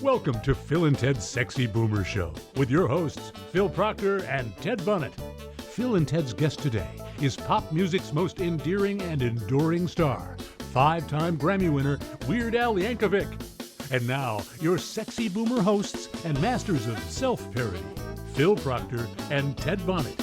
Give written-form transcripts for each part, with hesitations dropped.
Welcome to Phil and Ted's Sexy Boomer Show with your hosts, Phil Proctor and Ted Bunnett. Phil and Ted's guest today is pop music's most endearing and enduring star, 5-time Grammy winner Weird Al Yankovic. And now, your sexy boomer hosts and masters of self-parody, Phil Proctor and Ted Bunnett.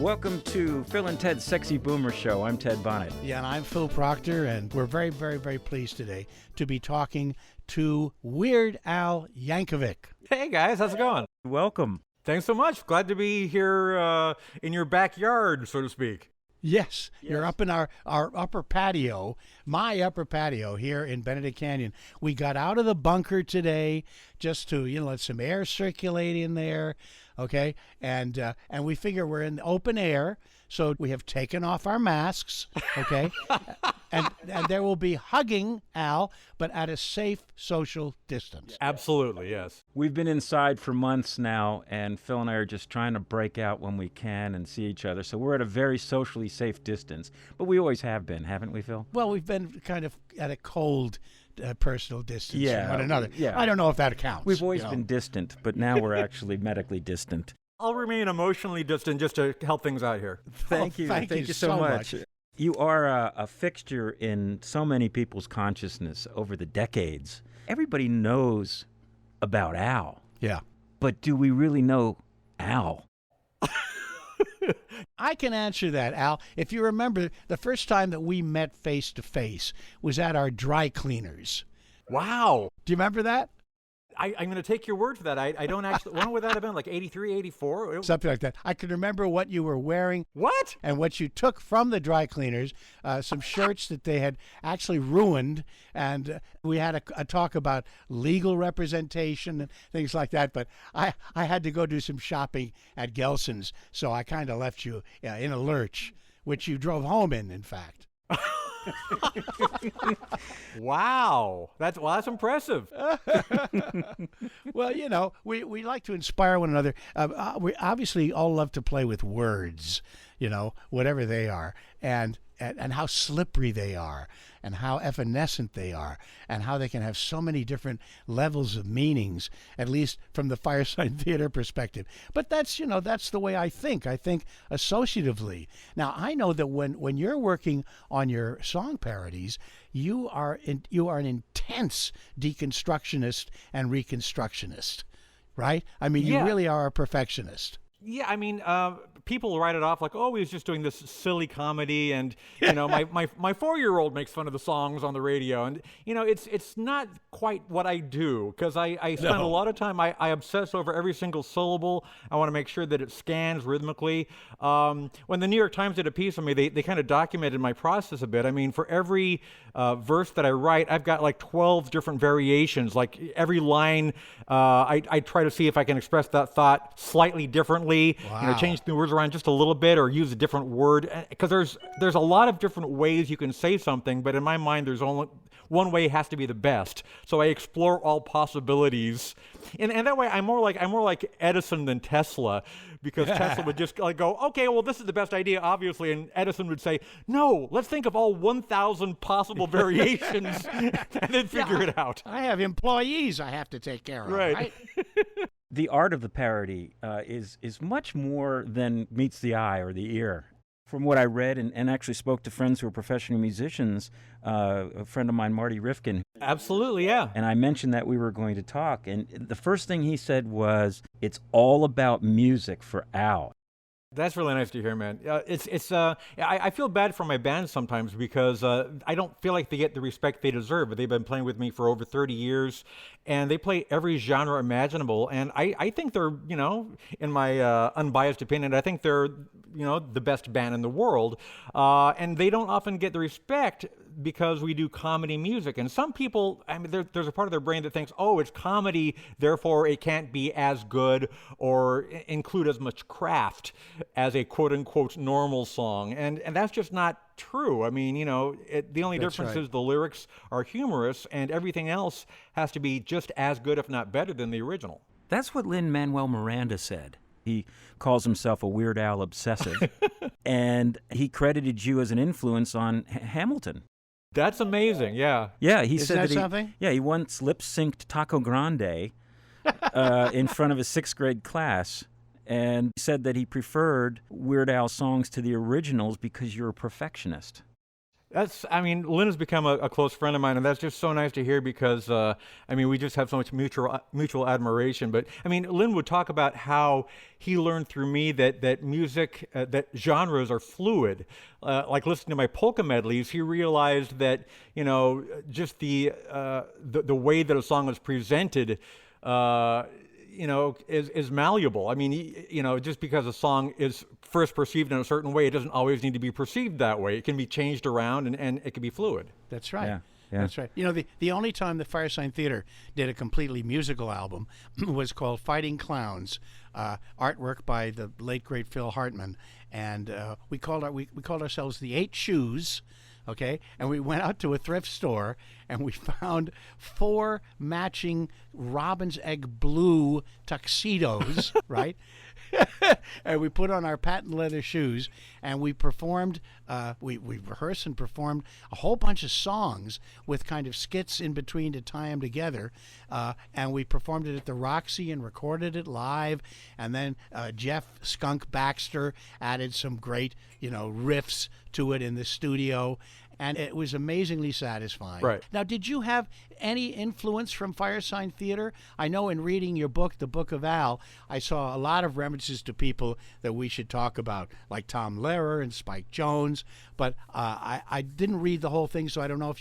Welcome to Phil and Ted's Sexy Boomer Show. I'm Ted Bunnett. Yeah, and I'm Phil Proctor, and we're very, very, very pleased today to be talking to Weird Al Yankovic. Hey guys, how's it going? Welcome. Thanks so much. Glad to be here in your backyard, so to speak. Yes, you're up in our upper patio, my upper patio here in Benedict Canyon. We got out of the bunker today just to, let some air circulate in there, okay? And we figure we're in the open air, so we have taken off our masks, okay? and there will be hugging, Al, but at a safe social distance. Absolutely, yes. We've been inside for months now, and Phil and I are just trying to break out when we can and see each other. So we're at a very socially safe distance. But we always have been, haven't we, Phil? Well, we've been kind of at a cold personal distance Yeah, from one another. yeah. I don't know if that counts. We've always been distant, but now we're actually medically distant. I'll remain emotionally distant just to help things out here. Thank you. Thank you so so much. much. You are a fixture in so many people's consciousness over the decades. Everybody knows about Al. Yeah. But do we really know Al? I can answer that, Al. If you remember, the first time that we met face to face was at our dry cleaners. Wow. Do you remember that? I'm going to take your word for that. I don't actually, when would that have been, like 83, 84? Something like that. I can remember what you were wearing. What? And what you took from the dry cleaners, some shirts that they had actually ruined. And we had a talk about legal representation and things like that. But I had to go do some shopping at Gelson's, so I kind of left you in a lurch, which you drove home in fact. Wow. That's impressive. Well, we like to inspire one another. We obviously all love to play with words, whatever they are, and how slippery they are, and how evanescent they are, and how they can have so many different levels of meanings, at least from the Fireside Theater perspective. But that's the way I think. I think associatively. Now, I know that when you're working on your song parodies, you are an intense deconstructionist and reconstructionist, right? I mean, you really are a perfectionist. Yeah, I mean, people write it off like, oh, he was just doing this silly comedy, and my 4-year-old makes fun of the songs on the radio, and it's not quite what I do, because I spend a lot of time, I obsess over every single syllable. I want to make sure that it scans rhythmically. When the New York Times did a piece on me, they kind of documented my process a bit. I mean, for every verse that I write, I've got like 12 different variations. Like every line, I try to see if I can express that thought slightly differently. Wow. Change the words around just a little bit, or use a different word, because there's a lot of different ways you can say something, but in my mind there's only one way has to be the best. So I explore all possibilities, and that way I'm more like Edison than Tesla, because Tesla would just like go, okay, well, this is the best idea, obviously, and Edison would say, no, let's think of all 1,000 possible variations and then figure it out. I have employees I have to take care of, right? The art of the parody is much more than meets the eye or the ear. From what I read and actually spoke to friends who are professional musicians, a friend of mine, Marty Rifkin. Absolutely, yeah. And I mentioned that we were going to talk, and the first thing he said was, it's all about music for Al. That's really nice to hear, man. I feel bad for my band sometimes, because I don't feel like they get the respect they deserve. But they've been playing with me for over 30 years, and they play every genre imaginable. And I think they're, in my unbiased opinion, I think they're, the best band in the world. And they don't often get the respect because we do comedy music. And some people, I mean, there's a part of their brain that thinks, oh, it's comedy, therefore it can't be as good or include as much craft as a quote-unquote normal song. And that's just not true. I mean, the only difference is the lyrics are humorous, and everything else has to be just as good, if not better, than the original. That's what Lin Manuel Miranda said. He calls himself a Weird Al obsessive, and he credited you as an influence on Hamilton. That's amazing. Yeah. Yeah, he Isn't said that that something? he once lip-synced Taco Grande in front of a 6th grade class, and said that he preferred Weird Al songs to the originals because you're a perfectionist. Lin has become a close friend of mine, and that's just so nice to hear because, we just have so much mutual admiration. But, Lin would talk about how he learned through me that music, that genres are fluid. Like listening to my polka medleys, he realized that, just the way that a song is presented, is malleable. Just because a song is first perceived in a certain way, it doesn't always need to be perceived that way. It can be changed around and it can be fluid. That's right. Yeah. Yeah. That's right. The only time the Firesign Theater did a completely musical album was called Fighting Clowns, artwork by the late great Phil Hartman, and we called ourselves the Eight Shoes. Okay, and we went out to a thrift store and we found 4 matching robin's egg blue tuxedos, right? And we put on our patent leather shoes and we performed, we rehearsed and performed a whole bunch of songs with kind of skits in between to tie them together. And we performed it at the Roxy and recorded it live. And then Jeff Skunk Baxter added some great, riffs to it in the studio. And it was amazingly satisfying. Right. Now, did you have any influence from Firesign Theater? I know in reading your book, The Book of Al, I saw a lot of references to people that we should talk about, like Tom Lehrer and Spike Jones. But I didn't read the whole thing, so I don't know if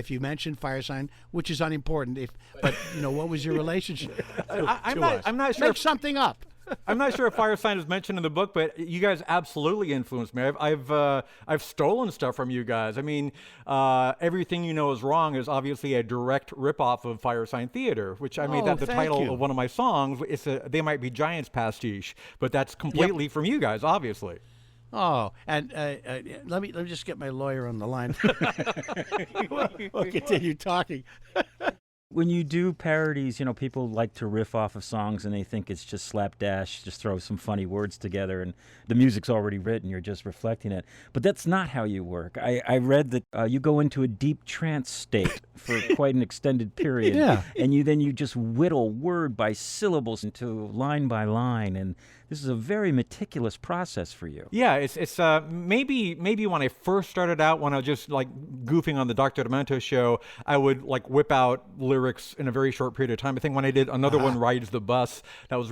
you mentioned Firesign, which is unimportant. What was your relationship to us? I'm not sure. Make something up. I'm not sure if Fire Sign is mentioned in the book, but you guys absolutely influenced me. I've stolen stuff from you guys. Everything you know is wrong is obviously a direct ripoff of Fire Sign Theater, which I made that the title of one of my songs. It's They Might Be Giants pastiche, but that's completely from you guys, obviously. Oh, and let me just get my lawyer on the line. We'll continue talking. When you do parodies, people like to riff off of songs and they think it's just slapdash, just throw some funny words together and the music's already written, you're just reflecting it. But that's not how you work. I read that you go into a deep trance state for quite an extended period. Yeah. And you just whittle word by syllables into line by line. And this is a very meticulous process for you. Yeah, it's maybe when I first started out, when I was just like goofing on the Dr. Demento show, I would like whip out lyrics in a very short period of time. I think when I did another one, Rides the Bus, that was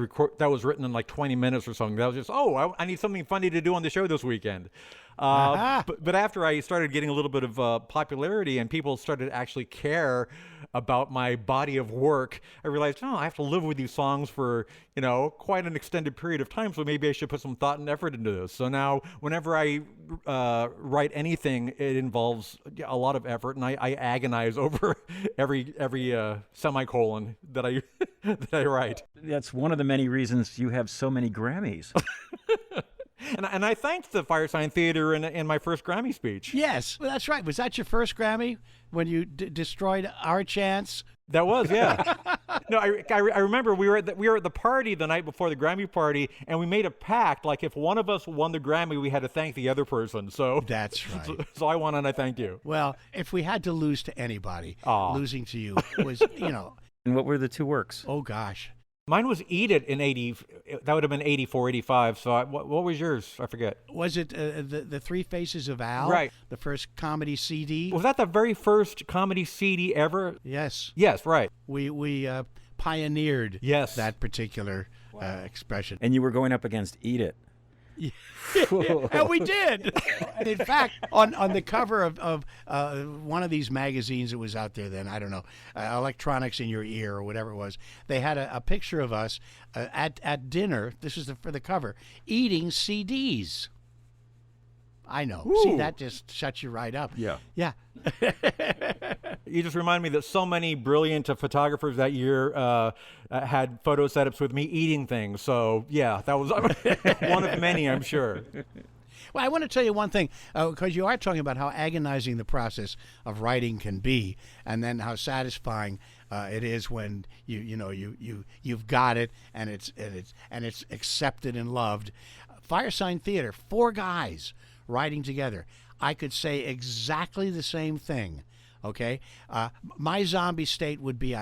written in like 20 minutes or something. That was just, I need something funny to do on the show this weekend. But after I started getting a little bit of popularity and people started to actually care about my body of work, I realized, I have to live with these songs for, quite an extended period of time, so maybe I should put some thought and effort into this. So now whenever I write anything, it involves a lot of effort, and I agonize over every semicolon that I that I write. That's one of the many reasons you have so many Grammys. And I thanked the Firesign Theater in my first Grammy speech. Yes, well, that's right. Was that your first Grammy when you destroyed our chance? That was, yeah. No, I remember we were at the party the night before the Grammy party, and we made a pact. Like if one of us won the Grammy, we had to thank the other person. So that's right. So I won, and I thanked you. Well, if we had to lose to anybody, losing to you was, And what were the 2 works? Oh gosh. Mine was Eat It in 80. That would have been 84, 85. So what was yours? I forget. Was it the Three Faces of Al? Right. The first comedy CD? Was that the very first comedy CD ever? Yes. Yes, right. We pioneered that particular expression. And you were going up against Eat It. And we did. And in fact, on the cover of one of these magazines that was out there then, I don't know, Electronics in Your Ear or whatever it was, they had a picture of us at dinner. This is for the cover, eating CDs. I know. Ooh. See, that just shuts you right up. Yeah. Yeah. You just remind me that so many brilliant photographers that year had photo setups with me eating things. So, yeah, that was one of many, I'm sure. Well, I want to tell you one thing, because you are talking about how agonizing the process of writing can be, and then how satisfying it is when you've got it and it's accepted and loved. Firesign Theater, 4 guys writing together. I could say exactly the same thing. Okay, my zombie state would be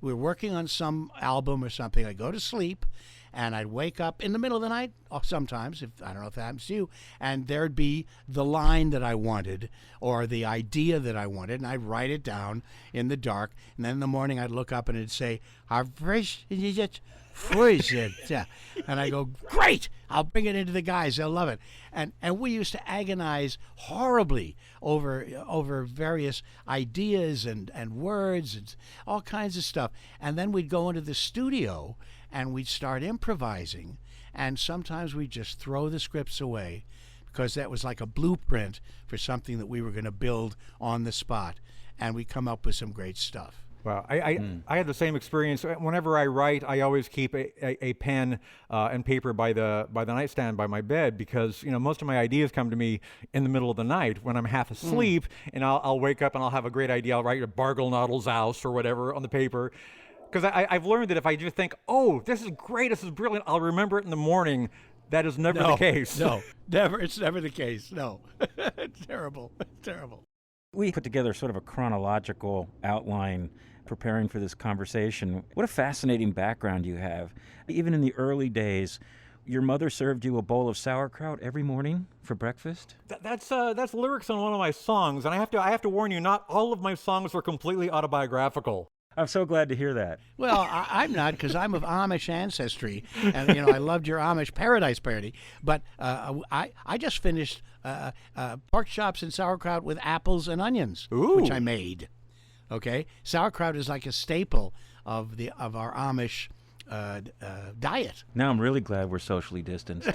we're working on some album or something. I go to sleep, and I'd wake up in the middle of the night, or sometimes, if I don't know if that happens to you, and there'd be the line that I wanted or the idea that I wanted, and I'd write it down in the dark, and then in the morning I'd look up and it'd say, yeah. And I go, great, I'll bring it into the guys, they'll love it. And we used to agonize horribly over various ideas and words and all kinds of stuff. And then we'd go into the studio and we'd start improvising, and sometimes we'd just throw the scripts away because that was like a blueprint for something that we were going to build on the spot, and we'd come up with some great stuff. Wow, I had the same experience. Whenever I write, I always keep a pen and paper by the nightstand by my bed, because most of my ideas come to me in the middle of the night when I'm half asleep, and I'll wake up and I'll have a great idea. I'll write Bargle Noddle's house or whatever on the paper, because I've learned that if I just think, oh, this is great, this is brilliant, I'll remember it in the morning. That is never the case. No, never. It's never the case. No, it's terrible. It's terrible. We put together sort of a chronological outline preparing for this conversation. What a fascinating background you have. Even in the early days, your mother served you a bowl of sauerkraut every morning for breakfast? That's lyrics on one of my songs, and I have to warn you, not all of my songs are completely autobiographical. I'm so glad to hear that. Well, I'm not, because I'm of Amish ancestry, and I loved your Amish Paradise parody. But I just finished pork chops and sauerkraut with apples and onions, which I made. Okay, sauerkraut is like a staple of our Amish diet. Now I'm really glad we're socially distanced.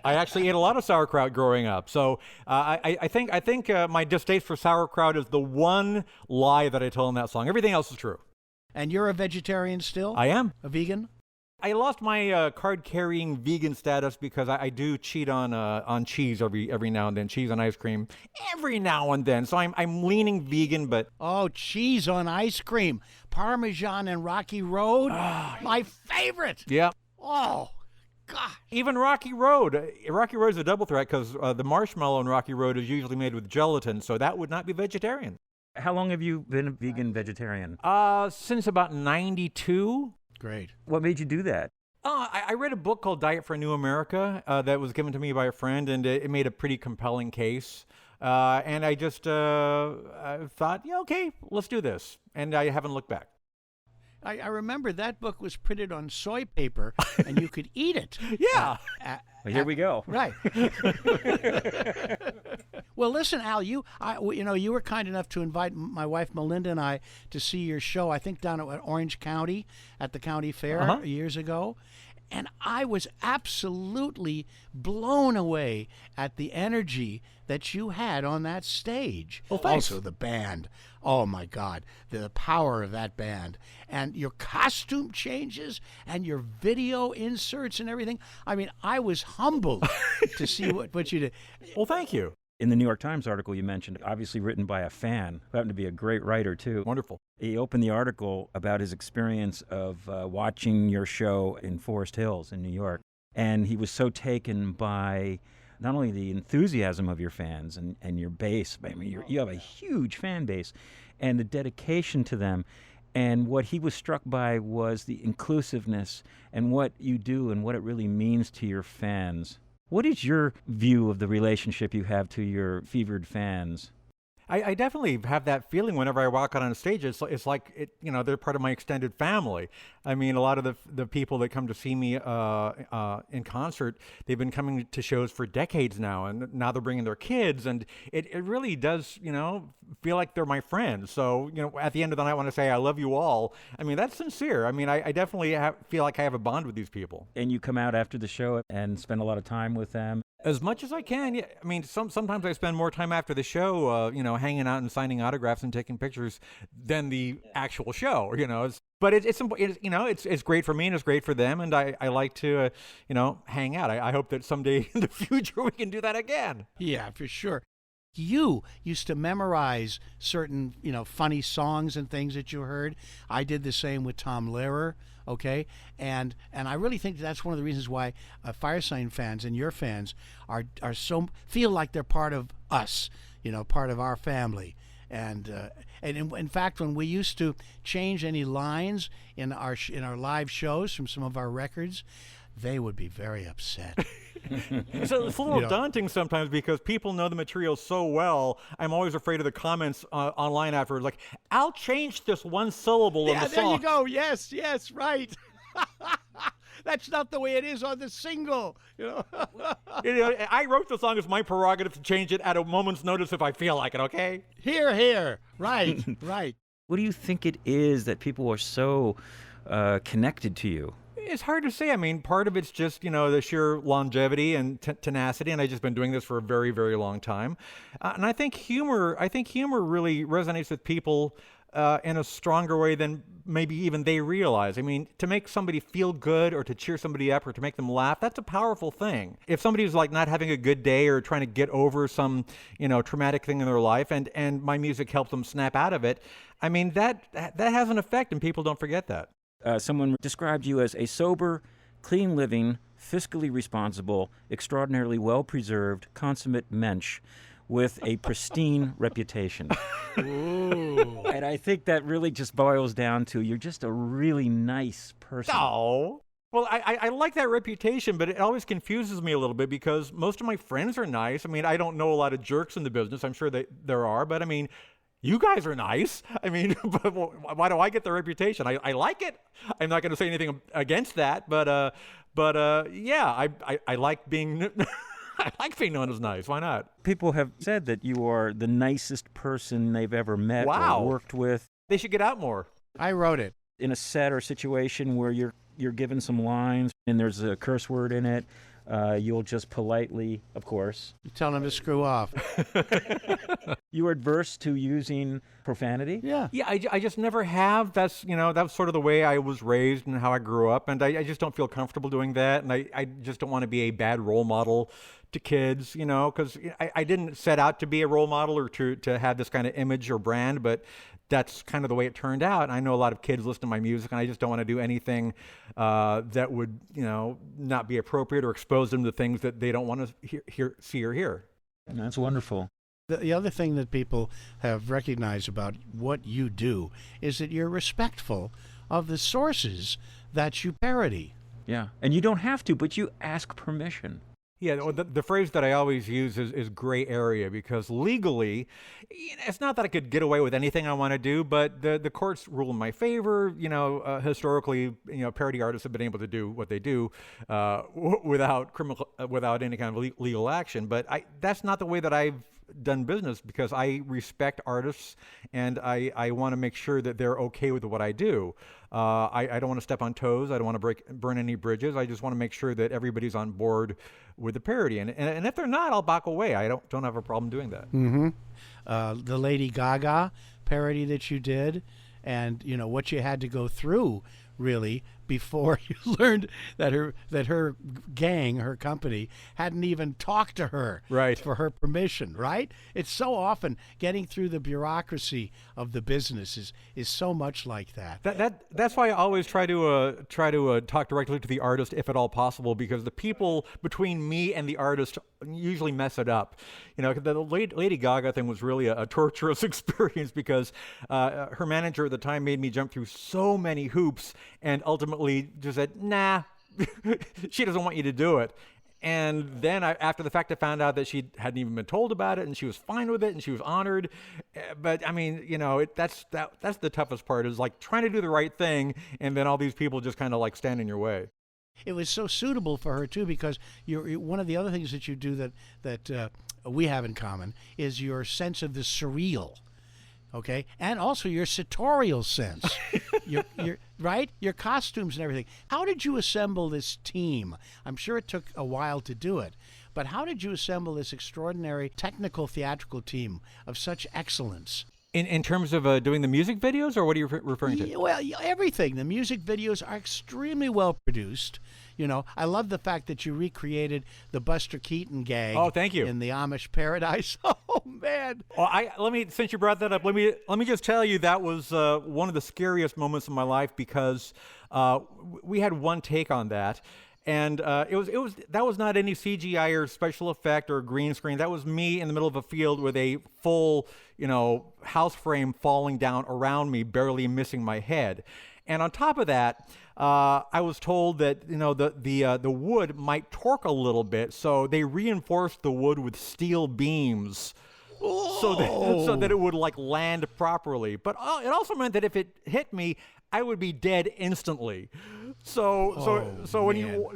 I actually ate a lot of sauerkraut growing up, so I think my distaste for sauerkraut is the one lie that I tell in that song. Everything else is true. And you're a vegetarian still? I am. A vegan? I lost my card-carrying vegan status because I do cheat on cheese every now and then, cheese on ice cream every now and then. So I'm leaning vegan, but oh, cheese on ice cream, Parmesan and Rocky Road, my favorite. Yeah. Oh, God. Even Rocky Road. Rocky Road is a double threat because the marshmallow in Rocky Road is usually made with gelatin, so that would not be vegetarian. How long have you been a vegan-vegetarian? Since about 92. Great. What made you do that? I read a book called Diet for a New America that was given to me by a friend, and it made a pretty compelling case. And I just thought, yeah, okay, let's do this. And I haven't looked back. I remember that book was printed on soy paper, and you could eat it. Yeah. Well, here we go. Right. Well, listen, Al, you were kind enough to invite my wife Melinda and I to see your show, I think down at Orange County at the county fair years ago. And I was absolutely blown away at the energy that you had on that stage. Well, thanks. Also, the band. Oh, my God. The power of that band. And your costume changes and your video inserts and everything. I mean, I was humbled to see what you did. Well, thank you. In the New York Times article you mentioned, obviously written by a fan, who happened to be a great writer, too. Wonderful. He opened the article about his experience of watching your show in Forest Hills in New York. And he was so taken by not only the enthusiasm of your fans and your base, I mean, you have a huge fan base, and the dedication to them. And what he was struck by was the inclusiveness and what you do and what it really means to your fans. What is your view of the relationship you have to your fevered fans? I definitely have that feeling whenever I walk out on a stage. It's like they're part of my extended family. I mean, a lot of the people that come to see me in concert, they've been coming to shows for decades now, and now they're bringing their kids, and it really does feel like they're my friends. So at the end of the night when I say I love you all, I mean that's sincere. I mean I definitely feel like I have a bond with these people. And you come out after the show and spend a lot of time with them. As much as I can, yeah. I mean, sometimes I spend more time after the show, hanging out and signing autographs and taking pictures than the actual show, But it's great for me and it's great for them, and I like to, hang out. I hope that someday in the future we can do that again. Yeah, for sure. You used to memorize certain, funny songs and things that you heard. I did the same with Tom Lehrer, okay? And I really think that's one of the reasons why Firesign fans and your fans are feel like they're part of us, part of our family. And in fact, when we used to change any lines in our live shows from some of our records, they would be very upset. So it's a little daunting sometimes because people know the material so well. I'm always afraid of the comments online afterwards, like, I'll change this one syllable in the song. There you go. Yes, right. That's not the way it is on the single. I wrote the song. It's my prerogative to change it at a moment's notice if I feel like it, okay? Here. Right, right. What do you think it is that people are so connected to you? It's hard to say. I mean, part of it's just, the sheer longevity and tenacity, and I've just been doing this for a very, very long time. And I think humor really resonates with people in a stronger way than maybe even they realize. I mean, to make somebody feel good or to cheer somebody up or to make them laugh, that's a powerful thing. If somebody's like not having a good day or trying to get over some, traumatic thing in their life and my music helps them snap out of it, I mean, that has an effect and people don't forget that. Someone described you as a sober, clean-living, fiscally responsible, extraordinarily well-preserved, consummate mensch with a pristine reputation. Ooh. And I think that really just boils down to you're just a really nice person. Oh. Well, I like that reputation, but it always confuses me a little bit because most of my friends are nice. I mean, I don't know a lot of jerks in the business. I'm sure there are, but I mean, you guys are nice. I mean, why do I get the reputation? I like it. I'm not going to say anything against that, but yeah, I like being I like being known as nice. Why not? People have said that you are the nicest person they've ever met Wow. or worked with. They should get out more. I wrote it. In a set or situation where you're given some lines and there's a curse word in it, you'll just politely, of course. You tell them to screw off. You are adverse to using profanity? Yeah. Yeah, I just never have. That's sort of the way I was raised and how I grew up, and I just don't feel comfortable doing that, and I just don't want to be a bad role model to kids, because I didn't set out to be a role model or to have this kind of image or brand, but that's kind of the way it turned out. I know a lot of kids listen to my music, and I just don't want to do anything that would, not be appropriate or expose them to things that they don't want to see or hear. And that's wonderful. The other thing that people have recognized about what you do is that you're respectful of the sources that you parody. Yeah. And you don't have to, but you ask permission. Yeah, the phrase that I always use is gray area because legally, it's not that I could get away with anything I want to do, but the courts rule in my favor. Historically, parody artists have been able to do what they do without any kind of legal action. But that's not the way that I've done business because I respect artists and I want to make sure that they're okay with what I do. I don't want to step on toes. I don't want to burn any bridges. I just want to make sure that everybody's on board with the parody. And if they're not, I'll back away. I don't have a problem doing that. Mm-hmm. The Lady Gaga parody that you did and, what you had to go through, really, before you learned that her gang, her company, hadn't even talked to her Right. for her permission, right? It's so often getting through the bureaucracy of the business is so much like that. That's why I always try to talk directly to the artist if at all possible, because the people between me and the artist usually mess it up. The Lady Gaga thing was really a torturous experience because her manager at the time made me jump through so many hoops and ultimately just said, nah, she doesn't want you to do it. And then after the fact, I found out that she hadn't even been told about it, and she was fine with it, and she was honored. But I mean, that's the toughest part is like trying to do the right thing, and then all these people just kind of like stand in your way. It was so suitable for her too because you're one of the other things that you do that we have in common is your sense of the surreal. Okay, and also your sartorial sense, your right, your costumes and everything. How did you assemble this team? I'm sure it took a while to do it, but how did you assemble this extraordinary technical theatrical team of such excellence? In terms of doing the music videos, or what are you referring to? Well, everything. The music videos are extremely well produced. I love the fact that you recreated the Buster Keaton gag. Oh, thank you. In the Amish Paradise. Oh, man. Well, since you brought that up, let me just tell you that was one of the scariest moments of my life because we had one take on that. And that was not any CGI or special effect or green screen. That was me in the middle of a field with a full, house frame falling down around me, barely missing my head. And on top of that, I was told that the wood might torque a little bit, so they reinforced the wood with steel beams. So that it would land properly. But it also meant that if it hit me, I would be dead instantly. So when you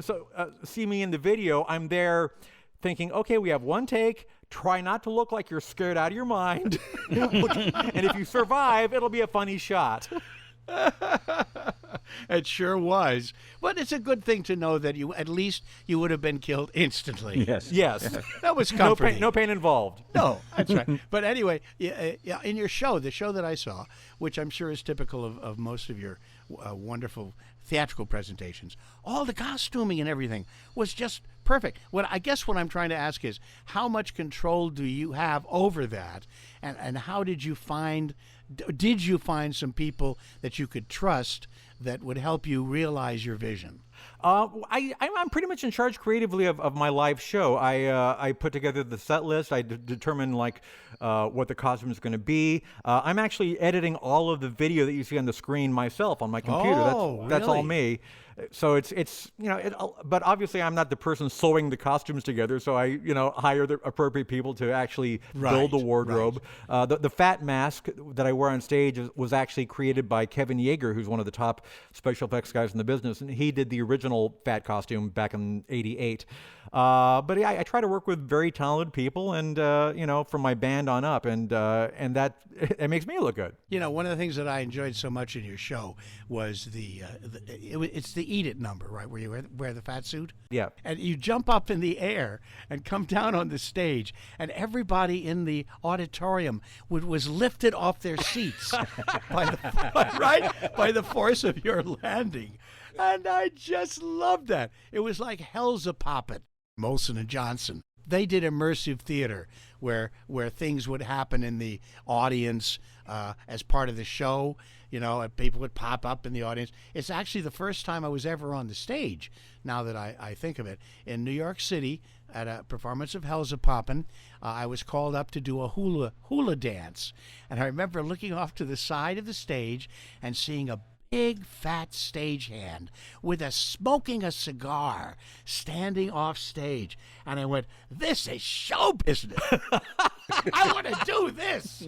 see me in the video, I'm there thinking, okay, we have one take. Try not to look like you're scared out of your mind. And if you survive, it'll be a funny shot. It sure was. But it's a good thing to know that at least you would have been killed instantly. Yes. That was comforting. No pain involved. No, that's right. But anyway, in your show, the show that I saw, which I'm sure is typical of most of your wonderful theatrical presentations, all the costuming and everything was just perfect. I guess what I'm trying to ask is, how much control do you have over that? And how did you find some people that you could trust that would help you realize your vision? I'm pretty much in charge creatively of my live show. I put together the set list. I determine what the costume is going to be. I'm actually editing all of the video that you see on the screen myself on my computer. That's all me. So but obviously I'm not the person sewing the costumes together. So I hire the appropriate people to actually build the wardrobe. Right. The fat mask that I wear on stage was actually created by Kevin Yeager, who's one of the top special effects guys in the business, and he did the original fat costume back in '88. But yeah, I try to work with very talented people, and from my band on up, and that it makes me look good. One of the things that I enjoyed so much in your show was it's the Eat It number, right, where you wear the fat suit. Yeah. And you jump up in the air and come down on the stage, and everybody in the auditorium was lifted off their seats by the force of your landing. And I just loved that. It was like hell's a poppin'. Molson and Johnson. They did immersive theater where things would happen in the audience as part of the show, and people would pop up in the audience. It's actually the first time I was ever on the stage, now that I think of it, in New York City at a performance of Hell's a Poppin'. I was called up to do a hula dance. And I remember looking off to the side of the stage and seeing a big fat stagehand smoking a cigar standing off stage, and I went, "This is show business. I want to do this.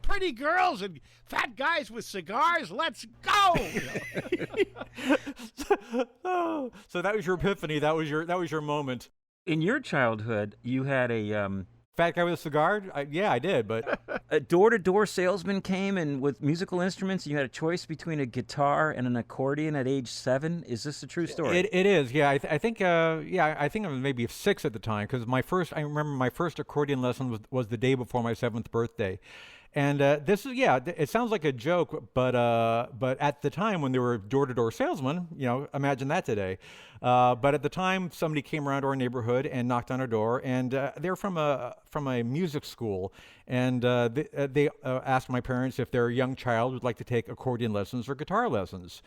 Pretty girls and fat guys with cigars, let's go." So that was your epiphany. That was your moment. In your childhood, you had a fat guy with a cigar? Yeah, I did, but a door-to-door salesman came and with musical instruments, and you had a choice between a guitar and an accordion at age 7. Is this a true story? It is. Yeah, I think I think I was maybe 6 at the time, because I remember my first accordion lesson was the day before my 7th birthday. And it sounds like a joke, but at the time when they were door-to-door salesmen, imagine that today. But at the time, somebody came around our neighborhood and knocked on our door, and they're from a music school, and they asked my parents if their young child would like to take accordion lessons or guitar lessons.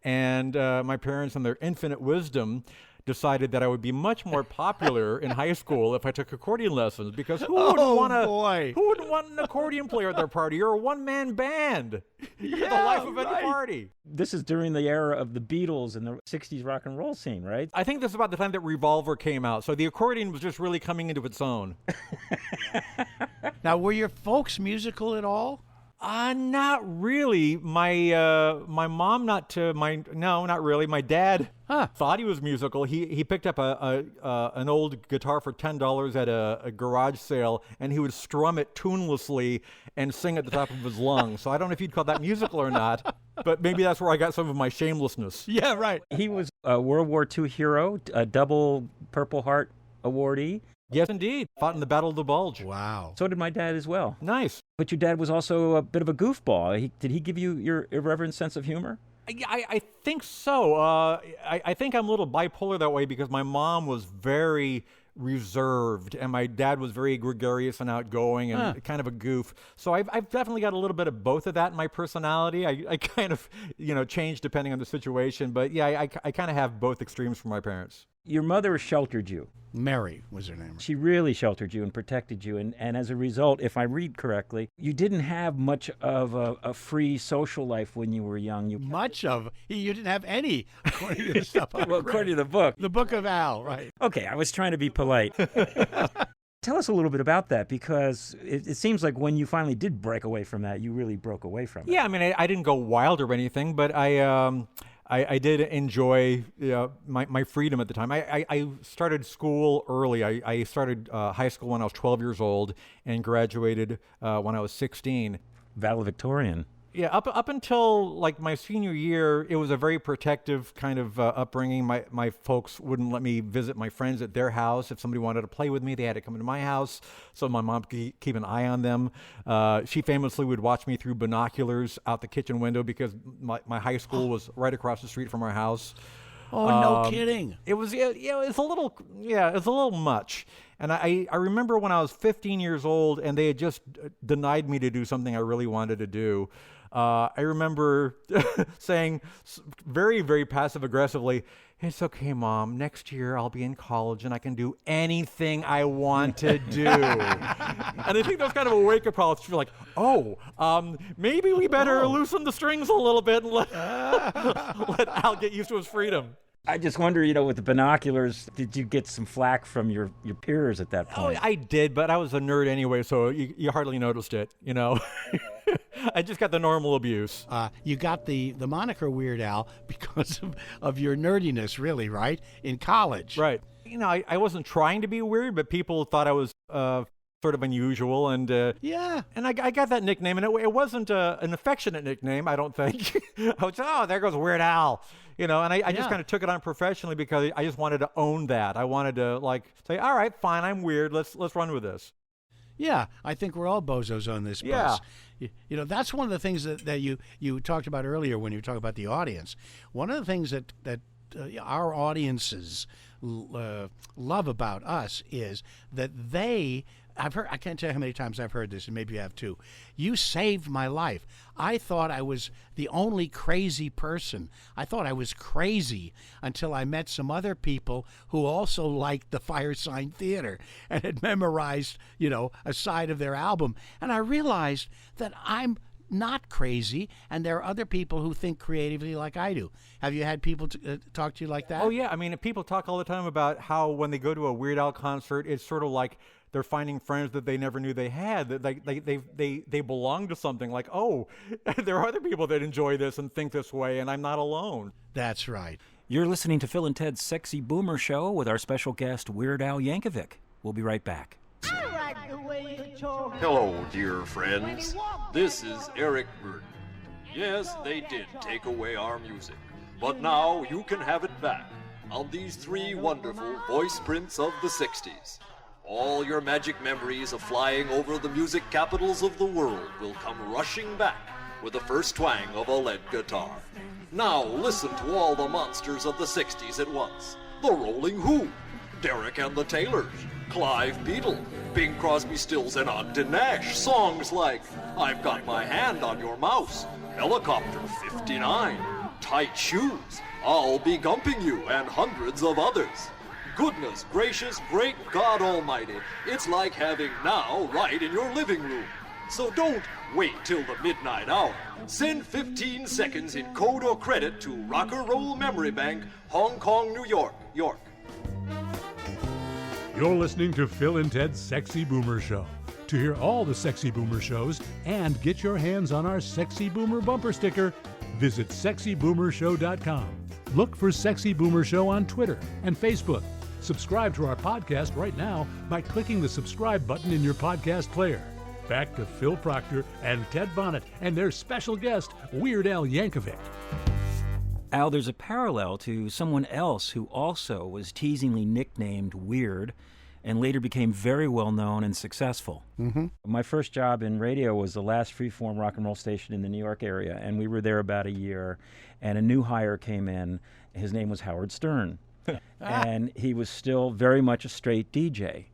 And my parents, in their infinite wisdom, decided that I would be much more popular in high school if I took accordion lessons, because who wouldn't want an accordion player at their party? You're a one-man band. You're the life of any party. This is during the era of the Beatles and the 60s rock and roll scene, right? I think this is about the time that Revolver came out, so the accordion was just really coming into its own. Now, were your folks musical at all? Not really. My mom, not really. My dad thought he was musical. He picked up an old guitar for $10 at a garage sale, and he would strum it tunelessly and sing at the top of his lungs. So I don't know if you'd call that musical or not, but maybe that's where I got some of my shamelessness. Yeah, right. He was a World War II hero, a double Purple Heart awardee. Yes, indeed. Fought in the Battle of the Bulge. Wow. So did my dad as well. Nice. But your dad was also a bit of a goofball. Did he give you your irreverent sense of humor? I think so. I think I'm a little bipolar that way, because my mom was very, reserved, and my dad was very gregarious and outgoing and kind of a goof. So I've definitely got a little bit of both of that in my personality. I kind of, change depending on the situation. But yeah, I kind of have both extremes from my parents. Your mother sheltered you. Mary was her name. She really sheltered you and protected you. And as a result, if I read correctly, you didn't have much of a free social life when you were young. You didn't have any, according to the stuff I Well, read. according to the book. The Book of Al, right. Okay, I was trying to be polite. Tell us a little bit about that, because it seems like when you finally did break away from that, you really broke away from it. Yeah, I mean, I didn't go wild or anything, but I did enjoy my freedom at the time. I started school early. I started high school when I was 12 years old and graduated when I was 16. Valedictorian. Yeah, up until like my senior year, it was a very protective kind of upbringing. My folks wouldn't let me visit my friends at their house. If somebody wanted to play with me, they had to come into my house. So my mom could keep an eye on them. She famously would watch me through binoculars out the kitchen window because my high school was right across the street from our house. Oh, no kidding. It was it's a little much. And I remember when I was 15 years old and they had just denied me to do something I really wanted to do. I remember saying very, very passive-aggressively, "It's okay, Mom. Next year I'll be in college and I can do anything I want to do." And I think that was kind of a wake-up call. She's like, maybe we better loosen the strings a little bit and let Al get used to his freedom. I just wonder, with the binoculars, did you get some flack from your peers at that point? Oh, I did, but I was a nerd anyway, so you hardly noticed it, I just got the normal abuse. You got the moniker Weird Al because of your nerdiness, really, right? In college. Right. I wasn't trying to be weird, but people thought I was sort of unusual, and and I got that nickname, and it wasn't an affectionate nickname, I don't think. I was, there goes Weird Al, and I just kind of took it on professionally because I just wanted to own that. I wanted to say, all right, fine, I'm weird. Let's run with this. Yeah, I think we're all bozos on this bus. That's one of the things that you talked about earlier when you talk about the audience. One of the things that our audiences love about us is that I can't tell you how many times I've heard this, and maybe you have too. You saved my life. I thought I was the only crazy person. I thought I was crazy until I met some other people who also liked the Firesign Theater and had memorized, a side of their album. And I realized that I'm not crazy, and there are other people who think creatively like I do. Have you had people talk to you like that? Oh, yeah. I mean, people talk all the time about how when they go to a Weird Al concert, it's sort of like they're finding friends that they never knew they had, that they belong to something, like, oh, there are other people that enjoy this and think this way, and I'm not alone. That's right. You're listening to Phil and Ted's Sexy Boomer Show with our special guest, Weird Al Yankovic. We'll be right back. Hello, dear friends. This is Eric Burton. Yes, they did take away our music, but now you can have it back on these 3 wonderful voice prints of the 60s. All your magic memories of flying over the music capitals of the world will come rushing back with the first twang of a lead guitar. Now listen to all the monsters of the 60s at once. The Rolling Who, Derek and the Taylors, Clive Beadle, Bing Crosby, Stills and Ogden Nash. Songs like I've Got My Hand on Your Mouse, Helicopter 59, Tight Shoes, I'll Be Gumping You, and hundreds of others. Goodness gracious, great God Almighty, it's like having Now right in your living room. So don't wait till the midnight hour. Send 15 seconds in code or credit to Rock and Roll Memory Bank, Hong Kong, New York, York. You're listening to Phil and Ted's Sexy Boomer Show. To hear all the Sexy Boomer shows and get your hands on our Sexy Boomer bumper sticker, visit sexyboomershow.com. Look for Sexy Boomer Show on Twitter and Facebook. Subscribe to our podcast right now by clicking the subscribe button in your podcast player. Back to Phil Proctor and Ted Bonnet and their special guest, Weird Al Yankovic. Al, there's a parallel to someone else who also was teasingly nicknamed Weird and later became very well known and successful. Mm-hmm. My first job in radio was the last freeform rock and roll station in the New York area, and we were there about a year, and a new hire came in. His name was Howard Stern. And he was still very much a straight DJ.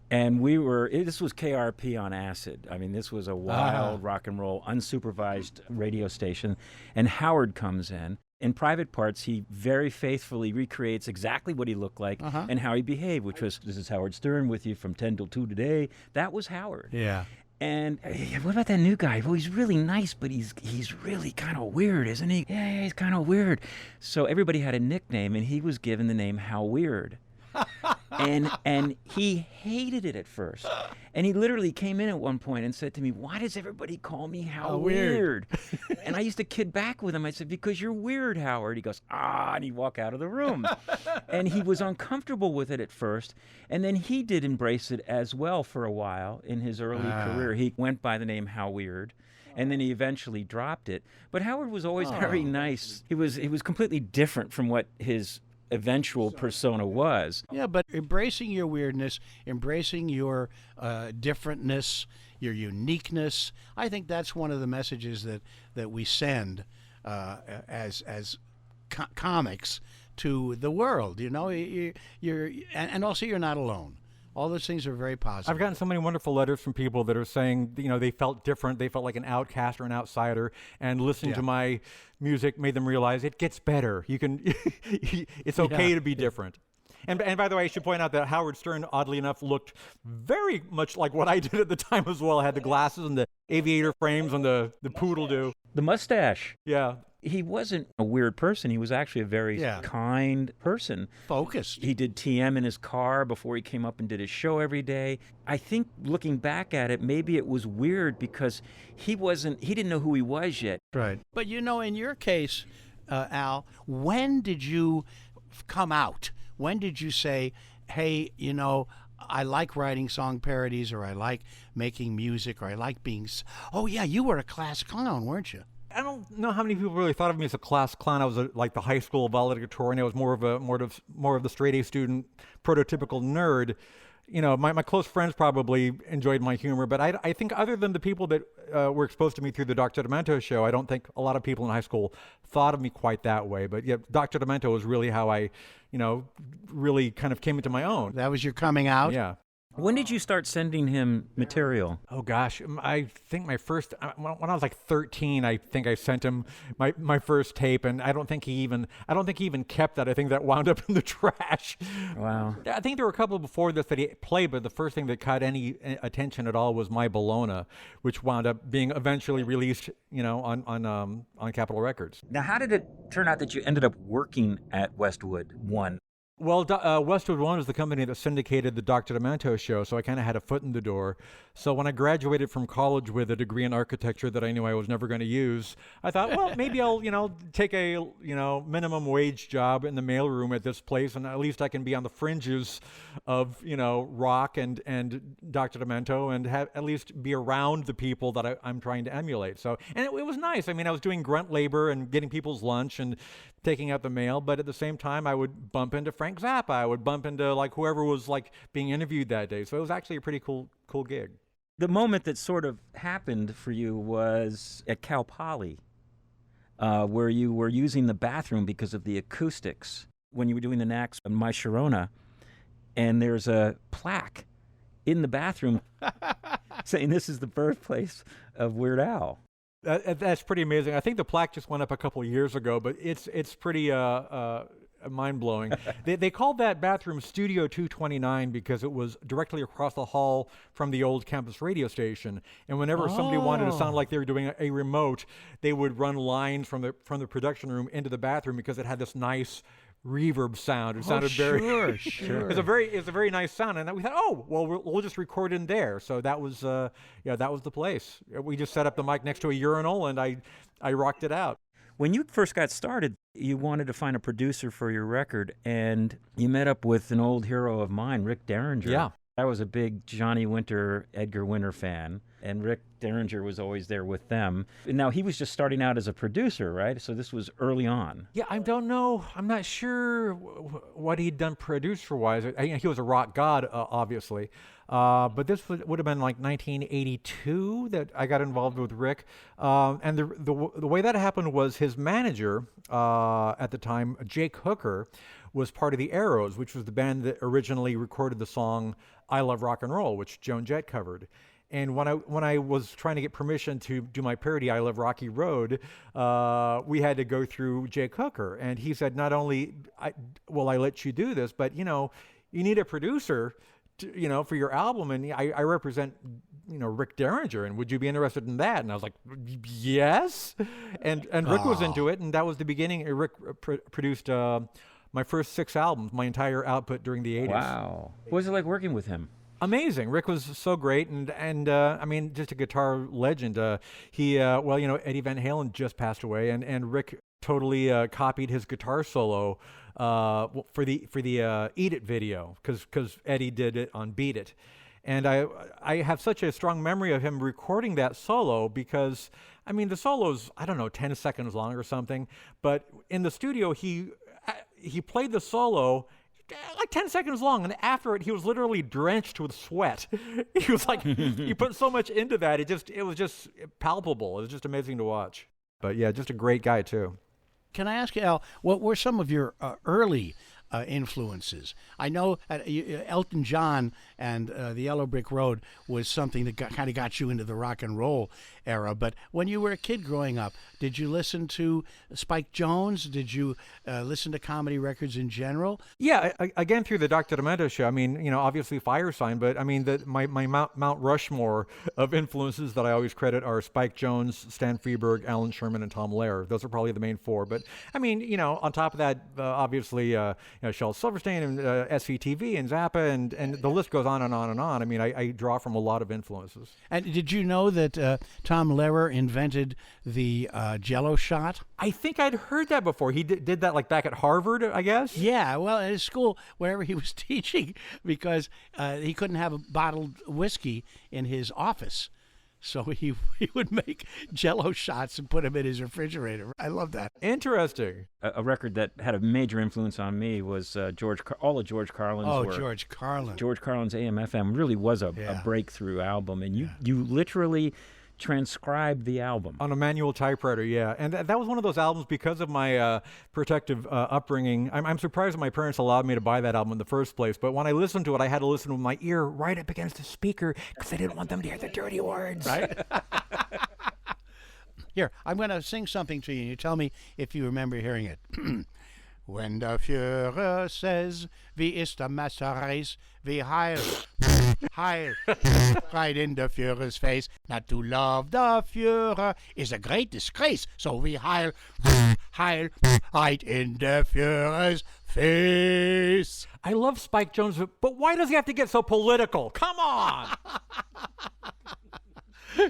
And this was KRP on acid. I mean, this was a wild rock and roll, unsupervised radio station. And Howard comes in. In private parts, he very faithfully recreates exactly what he looked like and how he behaved, which was, "This is Howard Stern with you from 10 till 2 today." That was Howard. Yeah. And what about that new guy? Well, he's really nice, but he's really kind of weird, isn't he? Yeah, he's kind of weird. So everybody had a nickname, and he was given the name How Weird. And he hated it at first. And he literally came in at one point and said to me, "Why does everybody call me How Weird?" And I used to kid back with him. I said, "Because you're weird, Howard." He goes, "Ah," and he'd walk out of the room. And he was uncomfortable with it at first. And then he did embrace it as well for a while in his early career. He went by the name How Weird. And then he eventually dropped it. But Howard was always very nice. He was completely different from what his eventual persona was. Yeah, but embracing your weirdness, embracing your differentness, your uniqueness, I think that's one of the messages that we send as comics to the world. You know, and also you're not alone. All those things are very positive. I've gotten so many wonderful letters from people that are saying, you know, they felt different, they felt like an outcast or an outsider, and listening to my music made them realize it gets better. You can, it's okay to be different. And by the way, I should point out that Howard Stern, oddly enough, looked very much like what I did at the time as well. I had the glasses and the aviator frames and the poodle do. The mustache. Yeah. He wasn't a weird person. He was actually a very kind person. Focused. He did TM in his car before he came up and did his show every day. I think looking back at it, maybe it was weird because he didn't know who he was yet. Right. But you know, in your case, Al, when did you come out? When did you say, "Hey, you know, I like writing song parodies, or I like making music, or I like being..." Oh yeah, you were a class clown, weren't you? I don't know how many people really thought of me as a class clown. I was like the high school valedictorian. I was more of the straight A student, prototypical nerd. You know, my close friends probably enjoyed my humor, but I think other than the people that were exposed to me through the Dr. Demento show, I don't think a lot of people in high school thought of me quite that way. But yeah, Dr. Demento was really how I, you know, really kind of came into my own. That was your coming out? Yeah. When did you start sending him material? Oh gosh, I think my first, when I was like 13, I think I sent him my first tape, and I don't think he even kept that. I think that wound up in the trash. Wow. I think there were a couple before this that he played, but the first thing that caught any attention at all was My Bologna, which wound up being eventually released, you know, on Capitol Records. Now, how did it turn out that you ended up working at Westwood One? Well, Westwood One was the company that syndicated the Dr. Demento show, so I kind of had a foot in the door. So when I graduated from college with a degree in architecture that I knew I was never going to use, I thought, well, maybe I'll, you know, take a, you know, minimum wage job in the mailroom at this place, and at least I can be on the fringes of, you know, rock and Dr. Demento, and have at least be around the people that I'm trying to emulate. So, and it was nice. I mean, I was doing grunt labor and getting people's lunch and taking out the mail, but at the same time, I would bump into Frank Zappa. I would bump into like whoever was like being interviewed that day. So it was actually a pretty cool gig. The moment that sort of happened for you was at Cal Poly, where you were using the bathroom because of the acoustics when you were doing the NACS on My Sharona, and there's a plaque in the bathroom saying this is the birthplace of Weird Al. That's pretty amazing. I think the plaque just went up a couple years ago, but it's pretty mind-blowing. They called that bathroom Studio 229 because it was directly across the hall from the old campus radio station. And whenever somebody wanted to sound like they were doing a remote, they would run lines from the production room into the bathroom because it had this nice reverb sound. It sounded very sure. It's a very nice sound, and we thought, oh, well, we'll just record in there. So that was that was the place. We just set up the mic next to a urinal, and I rocked it out. When you first got started, you wanted to find a producer for your record, and you met up with an old hero of mine, Rick Derringer. Yeah. I was a big Johnny Winter, Edgar Winter fan, and Rick Derringer was always there with them. Now, he was just starting out as a producer, right? So this was early on. Yeah, I don't know. I'm not sure what he'd done producer-wise. He was a rock god, obviously. But this would have been like 1982 that I got involved with Rick. And the way that happened was his manager at the time, Jake Hooker, was part of the Arrows, which was the band that originally recorded the song I Love Rock and Roll, which Joan Jett covered. And when I was trying to get permission to do my parody, I Love Rocky Road, we had to go through Jake Hooker. And he said, not only will I let you do this, but, you need a producer for your album, and I represent, Rick Derringer, and would you be interested in that? And I was like, yes. And Rick was into it, and that was the beginning. Rick produced my first 6 albums, my entire output during the 80s. Wow. What was it like working with him? Amazing. Rick was so great, and I mean, just a guitar legend. Eddie Van Halen just passed away, and Rick totally copied his guitar solo for the Eat It video, because Eddie did it on Beat It. And I have such a strong memory of him recording that solo because, I mean, the solo's, 10 seconds long or something, but in the studio, he played the solo like 10 seconds long, and after it, he was literally drenched with sweat. He was like, he put so much into that, it was just palpable. It was just amazing to watch. But yeah, just a great guy, too. Can I ask you, Al, what were some of your early influences? I know Elton John and the Yellow Brick Road was something that kind of got you into the rock and roll era. But when you were a kid growing up, did you listen to Spike Jones? Did you listen to comedy records in general? Yeah, again, through the Dr. Demento show. I mean, obviously Fire Sign, but I mean, my Mount Rushmore of influences that I always credit are Spike Jones, Stan Freberg, Alan Sherman, and Tom Lehrer. Those are probably the main 4. But I mean, on top of that, obviously, Shel Silverstein and SVTV and Zappa, and the list goes on and on and on. I mean, I draw from a lot of influences. And did you know that Tom Lehrer invented the Jello shot? I think I'd heard that before. He did that like back at Harvard, I guess? Yeah, well, at his school, wherever he was teaching, because he couldn't have a bottled whiskey in his office. So he would make Jello shots and put them in his refrigerator. I love that. Interesting. A record that had a major influence on me was all of George Carlin's work. George Carlin. George Carlin's AM/FM really was a breakthrough album, and you literally transcribed the album on a manual typewriter. Yeah, and that was one of those albums because of my protective upbringing. I'm surprised that my parents allowed me to buy that album in the first place. But when I listened to it, I had to listen with my ear right up against the speaker because I didn't want them to hear the dirty words. Right. Here, I'm going to sing something to you, and you tell me if you remember hearing it. When der Führer says, wie ist der Messerreis, wie heil, heil, right in the Führer's face. Not to love the Führer is a great disgrace, so we heil, heil, right in the Führer's face. I love Spike Jones, but why does he have to get so political? Come on!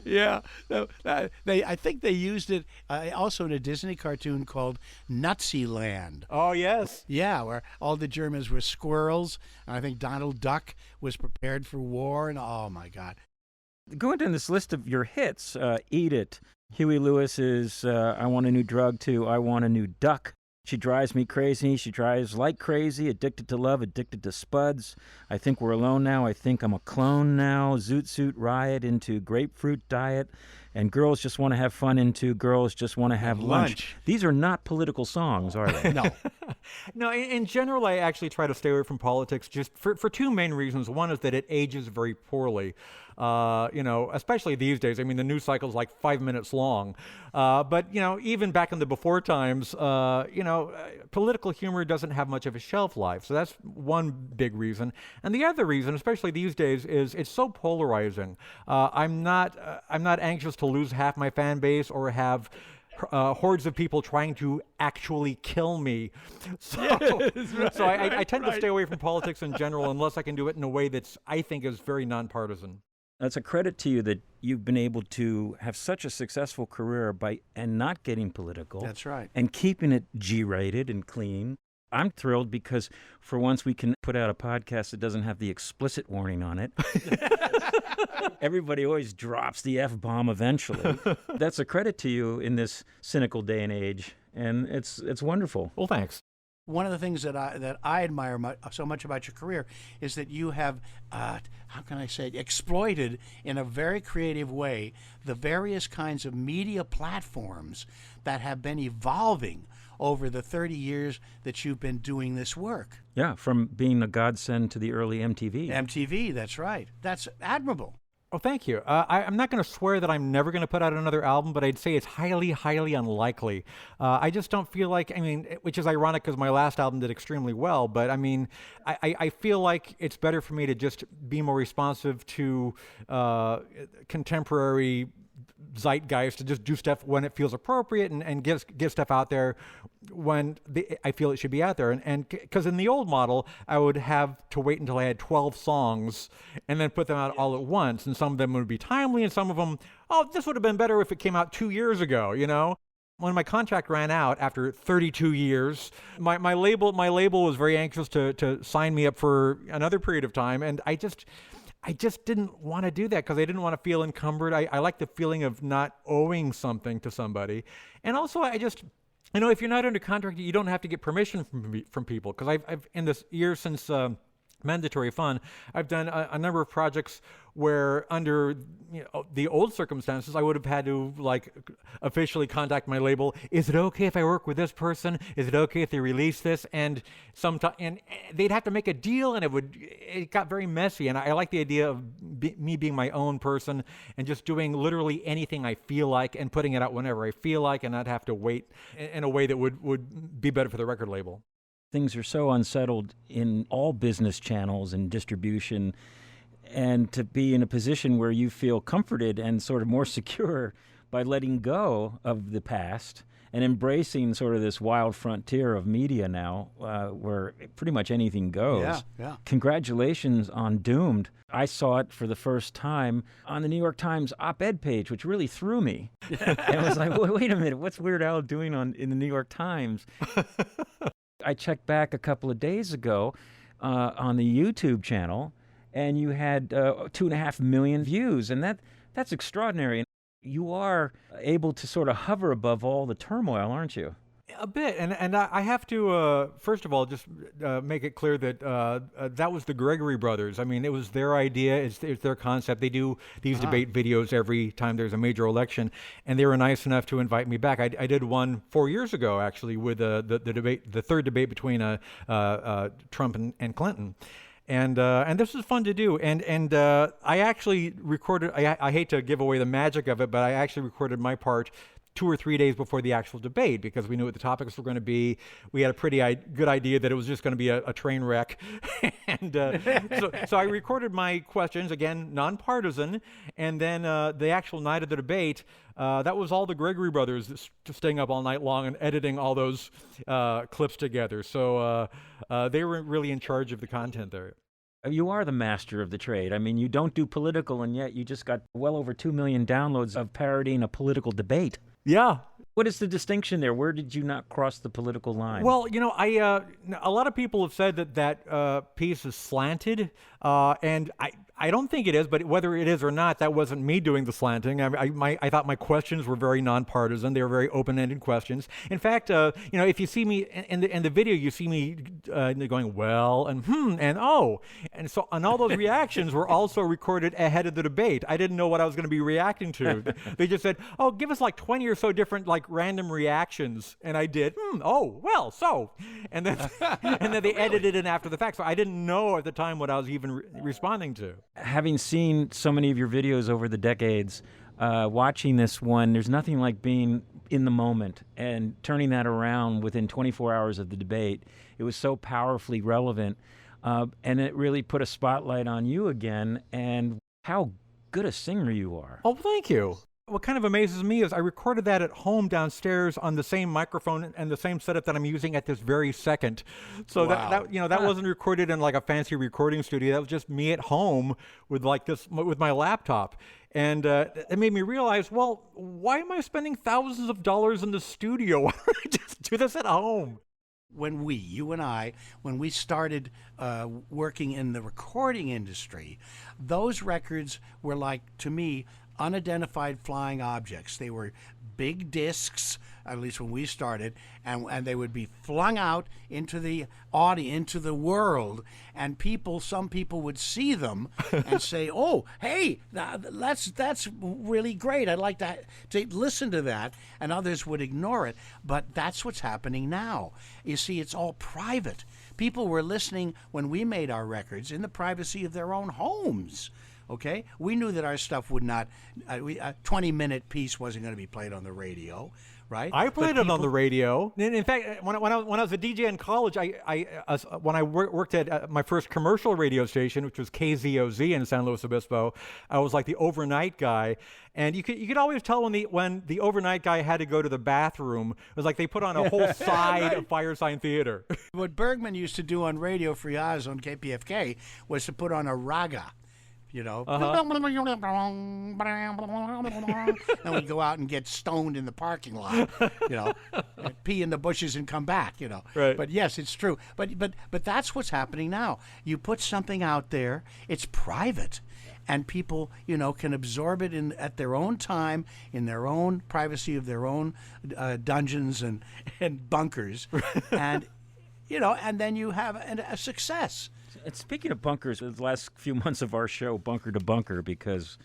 Yeah, I think they used it also in a Disney cartoon called Naziland. Oh, yes. Yeah, where all the Germans were squirrels, and I think Donald Duck was prepared for war, and oh my God. Going down this list of your hits, Eat It, Huey Lewis's I Want a New Drug to I Want a New Duck, She Drives Me Crazy, She Drives Like Crazy, Addicted to Love, Addicted to Spuds, I Think We're Alone Now, I Think I'm a Clone Now, Zoot Suit Riot into Grapefruit Diet, and Girls Just Want to Have Fun into Girls Just Want to Have Lunch. These are not political songs, are they? No. No, in general, I actually try to stay away from politics just for 2 main reasons. One is that it ages very poorly. Especially these days. I mean, the news cycle is like 5 minutes long. But even back in the before times, political humor doesn't have much of a shelf life. So that's one big reason. And the other reason, especially these days, is it's so polarizing. I'm not anxious to lose half my fan base or have hordes of people trying to actually kill me. So, I tend to stay away from politics in general unless I can do it in a way that's, I think, is very nonpartisan. That's a credit to you that you've been able to have such a successful career and not getting political. That's right. And keeping it G-rated and clean. I'm thrilled because for once we can put out a podcast that doesn't have the explicit warning on it. Everybody always drops the F-bomb eventually. That's a credit to you in this cynical day and age, and it's wonderful. Well, thanks. One of the things that I admire so much about your career is that you have, how can I say, exploited in a very creative way the various kinds of media platforms that have been evolving over the 30 years that you've been doing this work. Yeah, from being a godsend to the early MTV. MTV, that's right. That's admirable. Oh, thank you. I'm not going to swear that I'm never going to put out another album, but I'd say it's highly, highly unlikely. I just don't feel like, which is ironic because my last album did extremely well, but I feel like it's better for me to just be more responsive to contemporary zeitgeist, to just do stuff when it feels appropriate and get stuff out there when I feel it should be out there. And because in the old model, I would have to wait until I had 12 songs and then put them out all at once. And some of them would be timely, and some of them, this would have been better if it came out 2 years ago, you know? When my contract ran out after 32 years, my label was very anxious to sign me up for another period of time, and I just didn't want to do that because I didn't want to feel encumbered. I like the feeling of not owing something to somebody. And also, if you're not under contract, you don't have to get permission from people. Because I've in this year since Mandatory Fun, I've done a number of projects where under the old circumstances, I would have had to officially contact my label. Is it okay if I work with this person? Is it okay if they release this? And they'd have to make a deal, and it got very messy. And I like the idea of me being my own person and just doing literally anything I feel like and putting it out whenever I feel like, and not have to wait in a way that would be better for the record label. Things are so unsettled in all business channels and distribution, and to be in a position where you feel comforted and sort of more secure by letting go of the past and embracing sort of this wild frontier of media now, where pretty much anything goes. Yeah. Congratulations on Doomed. I saw it for the first time on the New York Times op-ed page, which really threw me. And I was like, wait a minute, what's Weird Al doing in the New York Times? I checked back a couple of days ago on the YouTube channel, and you had 2.5 million views, and that's extraordinary. You are able to sort of hover above all the turmoil, aren't you? A bit, and I have to first of all just make it clear that that was the Gregory brothers. I mean, it was their idea. It's their concept. They do these debate videos every time there's a major election, and they were nice enough to invite me back. I did one 4 years ago, actually, with the debate, the third debate between Trump and Clinton. And this was fun to do. And I actually recorded, I hate to give away the magic of it, but I actually recorded my part 2 or 3 days before the actual debate because we knew what the topics were going to be. We had a pretty good idea that it was just going to be a train wreck. And so I recorded my questions, again, nonpartisan. And then the actual night of the debate, that was all the Gregory brothers staying up all night long and editing all those clips together. So they were really in charge of the content there. You are the master of the trade. I mean, you don't do political, and yet you just got well over 2 million downloads of parodying a political debate. Yeah. What is the distinction there? Where did you not cross the political line? Well, a lot of people have said that piece is slanted, and I don't think it is, but whether it is or not, that wasn't me doing the slanting. I thought my questions were very nonpartisan. They were very open-ended questions. In fact, if you see me in the video, you see me going, well, and and oh. And so, and all those reactions were also recorded ahead of the debate. I didn't know what I was going to be reacting to. They just said, oh, give us 20 or so different random reactions. And I did, oh, well, so. And then they edited it in after the fact. So I didn't know at the time what I was even responding to. Having seen so many of your videos over the decades, watching this one, there's nothing like being in the moment and turning that around within 24 hours of the debate. It was so powerfully relevant, and it really put a spotlight on you again and how good a singer you are. Oh, thank you. What kind of amazes me is I recorded that at home downstairs on the same microphone and the same setup that I'm using at this very second. So wow. that wasn't recorded in a fancy recording studio. That was just me at home with with my laptop. And it made me realize, well, why am I spending thousands of dollars in the studio? Why don't I just do this at home? When you and I, when we started working in the recording industry, those records were like, to me, unidentified flying objects. They were big discs, at least when we started, and they would be flung out into the audience, into the world, and some people would see them and say, "Oh, hey, that's really great. I'd like to listen to that," and others would ignore it. But that's what's happening now. You see, it's all private. People were listening when we made our records in the privacy of their own homes. Okay, we knew that our stuff would not. A 20-minute piece wasn't going to be played on the radio, right? I played it on the radio. In fact, when I was a DJ in college, when I worked at my first commercial radio station, which was KZOZ in San Luis Obispo, I was like the overnight guy, and you could always tell when the overnight guy had to go to the bathroom. It was like they put on a whole side of Firesign Theater. What Bergman used to do on Radio Free Oz on KPFK was to put on a raga. You know, and we'd go out and get stoned in the parking lot, you know, pee in the bushes and come back, you know. Right. But yes, it's true. But that's what's happening now. You put something out there, it's private, and people, you know, can absorb it at their own time, in their own privacy of their own dungeons and bunkers, and you know, and then you have a success. And speaking of bunkers, the last few months of our show, Bunker to Bunker, because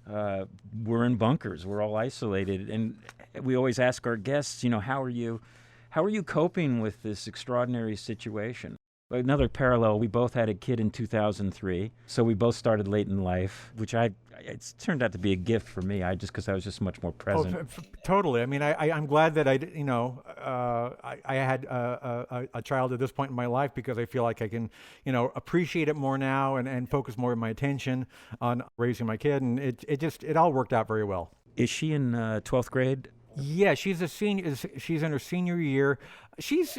we're in bunkers. We're all isolated. And we always ask our guests, you know, how are you coping with this extraordinary situation? Another parallel, we both had a kid in 2003, so we both started late in life, which it's turned out to be a gift for me, because I was just much more present. Oh, totally. I mean, I'm glad that I had a child at this point in my life, because I feel like I can, you know, appreciate it more now and focus more of my attention on raising my kid, and it all worked out very well. Is she in 12th grade? Yeah, she's a senior. She's in her senior year. She's.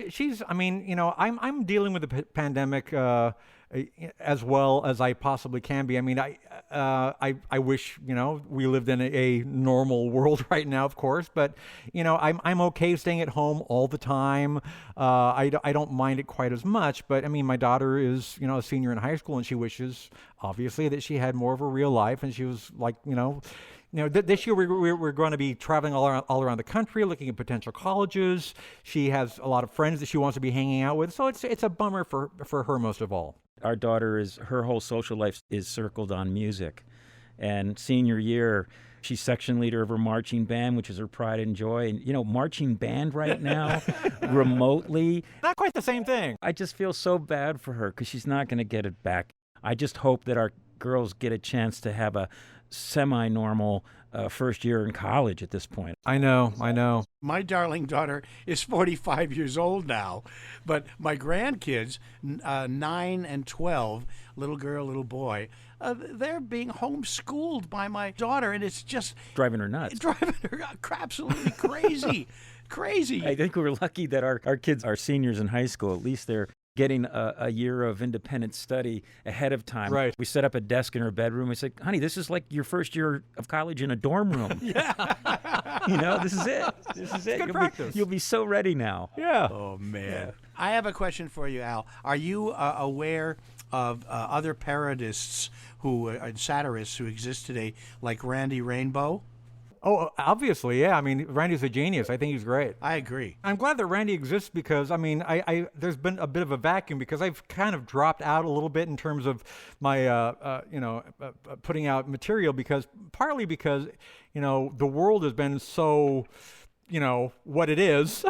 I mean, you know, I'm dealing with the pandemic as well as I possibly can be. I mean, I wish, you know, we lived in a normal world right now, of course. But you know, I'm okay staying at home all the time. I don't mind it quite as much. But I mean, my daughter is, you know, a senior in high school, and she wishes, obviously, that she had more of a real life, and she was like, you know, this year we're going to be traveling all around the country, looking at potential colleges. She has a lot of friends that she wants to be hanging out with, so it's a bummer for her most of all. Our daughter her whole social life is circled on music, and senior year, she's section leader of her marching band, which is her pride and joy. And you know, marching band right now, remotely, not quite the same thing. I just feel so bad for her because she's not going to get it back. I just hope that our girls get a chance to have a semi-normal first year in college at this point. I know. My darling daughter is 45 years old now, but my grandkids, 9 and 12, little girl, little boy, they're being homeschooled by my daughter, and it's just driving her nuts. Driving her absolutely crazy. Crazy. I think we're lucky that our kids are seniors in high school. At least they're getting a year of independent study ahead of time. Right. We set up a desk in her bedroom. We said, honey, this is like your first year of college in a dorm room. Yeah. You know, this is it. Good practice. You'll be so ready now. Yeah. Oh, man. Yeah. I have a question for you, Al. Are you aware of other parodists and satirists who exist today, like Randy Rainbow? Oh, obviously, yeah. I mean, Randy's a genius. I think he's great. I agree. I'm glad that Randy exists because, I mean, I there's been a bit of a vacuum because I've kind of dropped out a little bit in terms of my, putting out material partly because, you know, the world has been so, you know, what it is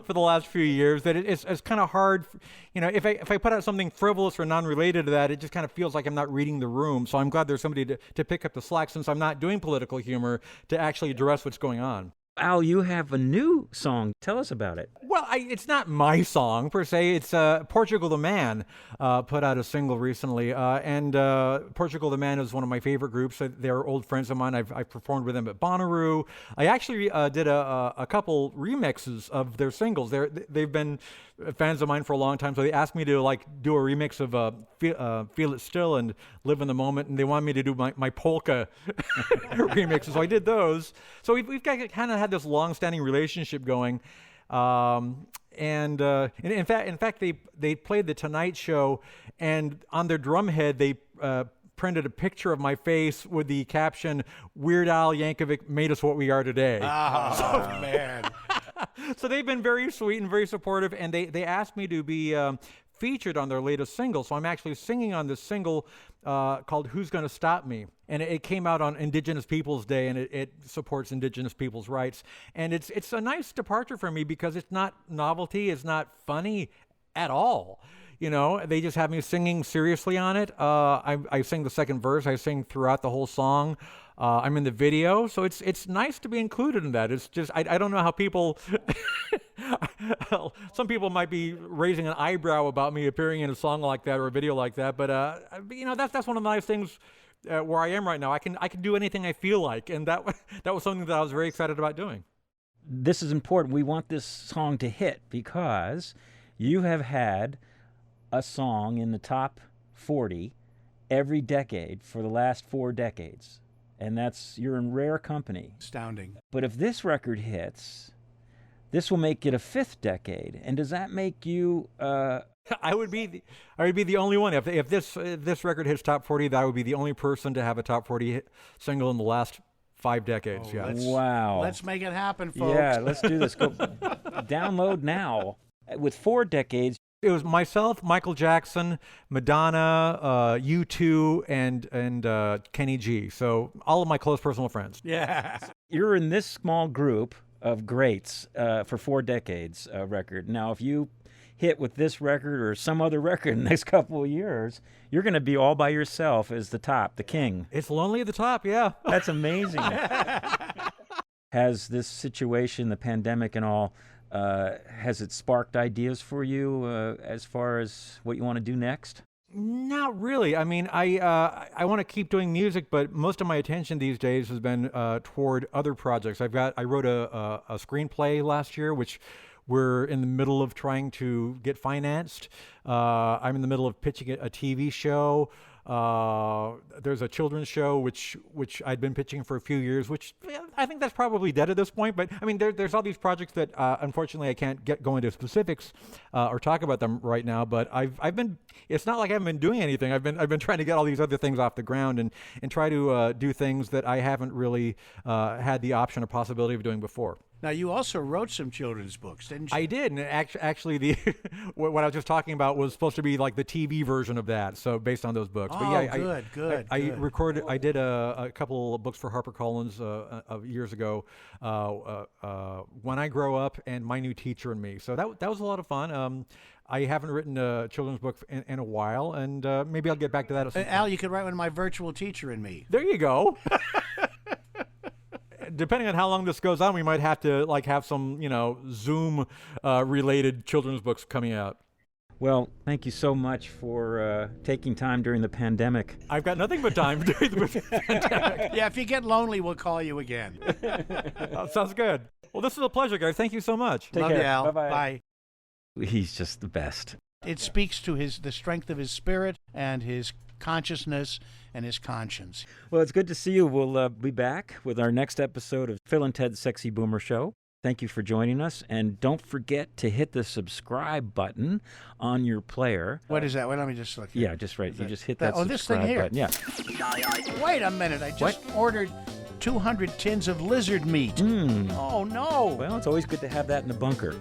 for the last few years that it's kind of hard, you know, if I put out something frivolous or non-related to that, it just kind of feels like I'm not reading the room. So I'm glad there's somebody to pick up the slack since I'm not doing political humor to actually address what's going on. Al, you have a new song. Tell us about it. Well, it's not my song per se. It's Portugal the Man put out a single recently. And Portugal the Man is one of my favorite groups. They're old friends of mine. I've performed with them at Bonnaroo. I actually did a couple remixes of their singles. They've been fans of mine for a long time, so they asked me to do a remix of Feel It Still and Live in the Moment, and they wanted me to do my polka remixes, so I did those. So we've kind of had this long-standing relationship going. And in fact, they played the Tonight Show, and on their drum head they printed a picture of my face with the caption, "Weird Al Yankovic made us what we are today." Oh, man. So they've been very sweet and very supportive, and they asked me to be featured on their latest single. So I'm actually singing on this single called "Who's Gonna Stop Me?" And it came out on Indigenous Peoples Day, and it supports Indigenous people's rights. And it's a nice departure for me because it's not novelty, it's not funny at all. You know, they just have me singing seriously on it. I sing the second verse. I sing throughout the whole song. I'm in the video, so it's nice to be included in that. It's just I don't know how people. Some people might be raising an eyebrow about me appearing in a song like that or a video like that, but you know, that's one of the nice things where I am right now. I can do anything I feel like, and that was something that I was very excited about doing. This is important. We want this song to hit because you have had a song in the top 40 every decade for the last 4 decades. And you're in rare company. Astounding. But if this record hits, this will make it a 5th decade. And does that make you I would be the only one. If this record hits top 40, that would be the only person to have a top 40 single in the last 5 decades. Oh, Yeah. Wow. Let's make it happen, folks. Yeah, let's do this. Go download now. With 4 decades. It was myself, Michael Jackson, Madonna, U2, and Kenny G. So all of my close personal friends. Yeah. You're in this small group of greats for 4 decades record. Now, if you hit with this record or some other record in the next couple of years, you're going to be all by yourself as the top, the king. It's lonely at the top, yeah. That's amazing. Has this situation, the pandemic and all, has it sparked ideas for you as far as what you want to do next? Not really. I mean, I want to keep doing music, but most of my attention these days has been toward other projects. I wrote a screenplay last year, which we're in the middle of trying to get financed. I'm in the middle of pitching a TV show. There's a children's show which I'd been pitching for a few years, which I think that's probably dead at this point. But I mean, there's all these projects that unfortunately I can't go into specifics or talk about them right now. But I've been. It's not like I haven't been doing anything. I've been trying to get all these other things off the ground and try to do things that I haven't really had the option or possibility of doing before. Now, you also wrote some children's books, didn't you? I did, and actually, what I was just talking about was supposed to be like the TV version of that, so based on those books. Oh, but yeah, good. I did a couple of books for HarperCollins years ago, When I Grow Up and My New Teacher and Me. So that was a lot of fun. I haven't written a children's book in a while, and maybe I'll get back to that at some point. Al, you could write one of My Virtual Teacher and Me. There you go. Depending on how long this goes on, we might have to have some, Zoom related children's books coming out. Well, thank you so much for taking time during the pandemic. I've got nothing but time during the pandemic. Yeah, if you get lonely, we'll call you again. Sounds good. Well, this is a pleasure, guys. Thank you so much. Take Love care. you, Al. Bye-bye. Bye. He's just the best. It speaks to the strength of his spirit and his consciousness and his conscience. Well, it's good to see you. We'll be back with our next episode of Phil and Ted's Sexy Boomer Show. Thank you for joining us, and don't forget to hit the subscribe button on your player. What is that? Well, let me just look. Yeah, just right. You just hit that oh, this thing subscribe here. button. Yeah. Wait a minute. I just ordered 200 tins of lizard meat. Oh, no. Well, it's always good to have that in the bunker.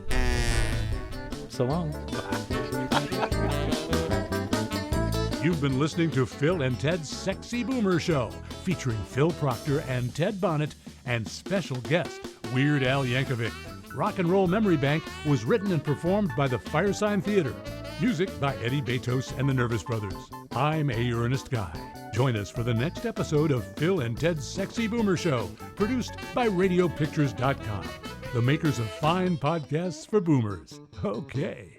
So long. You've been listening to Phil and Ted's Sexy Boomer Show, featuring Phil Proctor and Ted Bonnet and special guest, Weird Al Yankovic. Rock and Roll Memory Bank was written and performed by the Firesign Theater. Music by Eddie Betos and the Nervous Brothers. I'm A. Earnest Guy. Join us for the next episode of Phil and Ted's Sexy Boomer Show, produced by RadioPictures.com, the makers of fine podcasts for boomers. Okay.